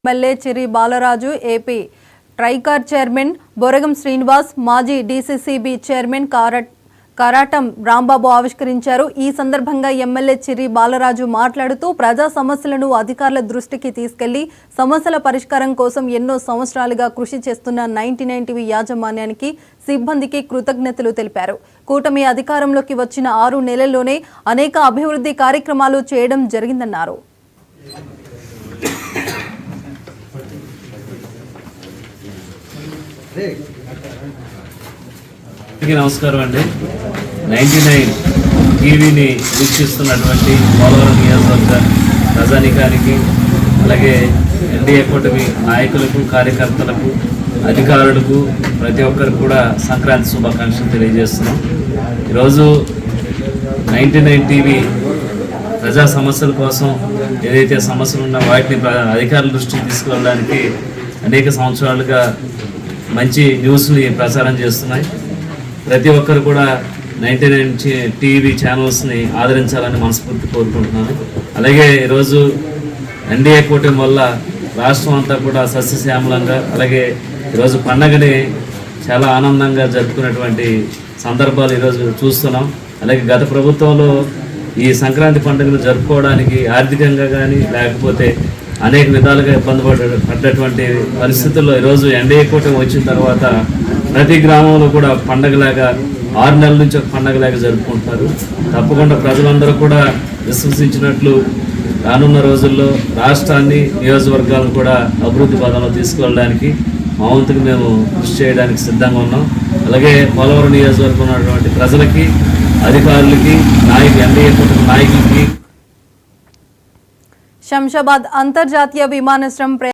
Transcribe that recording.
MLA Chiri Balaraju, AP TRICOR chairman Boragam Srinivas, మాజీ DCCB chairman Karatam Rambabu ఆవిష్కరించారు. ఈ సందర్భంగా ఎమ్మెల్యే చిరి బాలరాజు మాట్లాడుతూ ప్రజా సమస్యలను అధికారుల దృష్టికి తీసుకెళ్లి సమస్యల పరిష్కారం కోసం ఎన్నో సంవత్సరాలుగా కృషి చేస్తున్న 99 టీవీ యాజమాన్యానికి, సిబ్బందికి కృతజ్ఞతలు తెలిపారు. కూటమి అధికారంలోకి వచ్చిన 6 నెలల్లోనే అనేక అభివృద్ధి కార్యక్రమాలు చేయడం జరిగిందన్నారు. నమస్కారం అండి. 99 టీవీని వీక్షిస్తున్నటువంటి పోలవరం నియోజకవర్గ ప్రజానికానికి, అలాగే ఎన్డీఏ కూటమి నాయకులకు, కార్యకర్తలకు, అధికారులకు, ప్రతి ఒక్కరికి కూడా సంక్రాంతి శుభాకాంక్షలు తెలియజేస్తున్నాం. ఈరోజు 99 టీవీ ప్రజా సమస్యల కోసం ఏదైతే సమస్యలు ఉన్నా వాటిని అధికారుల దృష్టికి తీసుకువెళ్ళడానికి అనేక సంవత్సరాలుగా మంచి న్యూస్ని ప్రసారం చేస్తున్నాయి. ప్రతి ఒక్కరు కూడా 99 టీవీ ఛానల్స్ని ఆదరించాలని మనస్ఫూర్తి కోరుకుంటున్నాను. అలాగే ఈరోజు ఎన్డీఏ కూటమి వల్ల రాష్ట్రం అంతా కూడా సస్యశ్యామలంగా, అలాగే ఈరోజు పండగని చాలా ఆనందంగా జరుపుకునేటువంటి సందర్భాలు ఈరోజు చూస్తున్నాం. అలాగే గత ప్రభుత్వంలో ఈ సంక్రాంతి పండుగను జరుపుకోవడానికి ఆర్థికంగా కానీ లేకపోతే అనేక విధాలుగా ఇబ్బంది పడ్డటువంటి పరిస్థితుల్లో ఈరోజు ఎన్డీఏ కూటమి వచ్చిన తర్వాత ప్రతి గ్రామంలో కూడా పండగలాగా 6 నెలల నుంచి ఒక పండగలాగా జరుపుకుంటున్నారు. తప్పకుండా ప్రజలందరూ కూడా విశ్వసించినట్లు రానున్న రోజుల్లో రాష్ట్రాన్ని, నియోజకవర్గాలను కూడా అభివృద్ధి పదంలో తీసుకువెళ్ళడానికి మా వంతుకు మేము కృషి చేయడానికి సిద్ధంగా ఉన్నాం. అలాగే పోలవరం నియోజకవర్గం ఉన్నటువంటి ప్రజలకి, అధికారులకి, ఎన్డీఏ కూటమి నాయకులకి శంషాబాద్ అంతర్జాతీయ విమానాశ్రయం